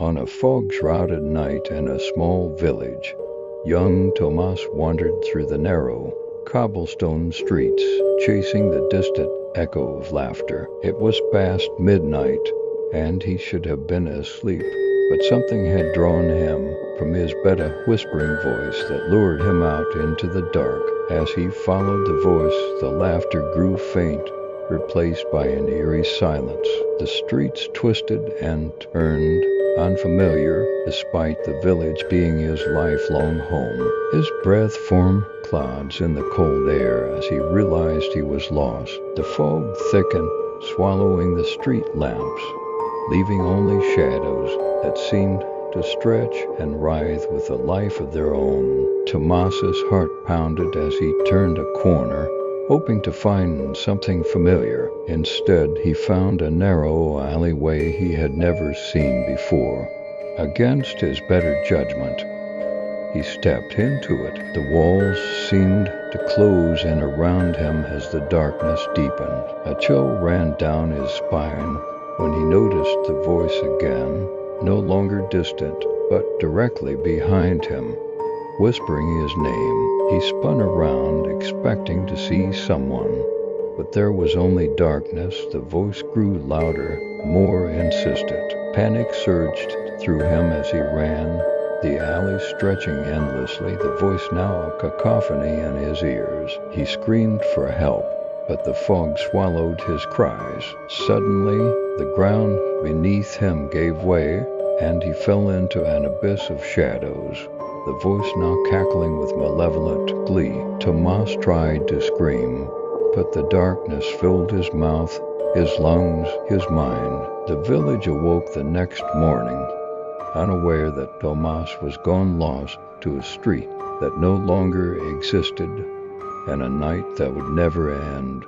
On a fog-shrouded night in a small village, young Tomas wandered through the narrow, cobblestone streets, chasing the distant echo of laughter. It was past midnight, and he should have been asleep, but something had drawn him from his bed, a whispering voice that lured him out into the dark. As he followed the voice, the laughter grew faint, replaced by an eerie silence. The streets twisted and turned, unfamiliar, despite the village being his lifelong home. His breath formed clouds in the cold air as he realized he was lost. The fog thickened, swallowing the street lamps, leaving only shadows that seemed to stretch and writhe with a life of their own. Tomas's heart pounded as he turned a corner, hoping to find something familiar. Instead, he found a narrow alleyway he had never seen before. Against his better judgment, he stepped into it. The walls seemed to close in around him as the darkness deepened. A chill ran down his spine when he noticed the voice again, no longer distant, but directly behind him, whispering his name. He spun around, expecting to see someone, but there was only darkness. The voice grew louder, more insistent. Panic surged through him as he ran, the alley stretching endlessly, the voice now a cacophony in his ears. He screamed for help, but the fog swallowed his cries. Suddenly, the ground beneath him gave way, and he fell into an abyss of shadows, the voice now cackling with malevolent glee. Tomas tried to scream, but the darkness filled his mouth, his lungs, his mind. The village awoke the next morning, unaware that Tomas was gone lost to a street that no longer existed and a night that would never end.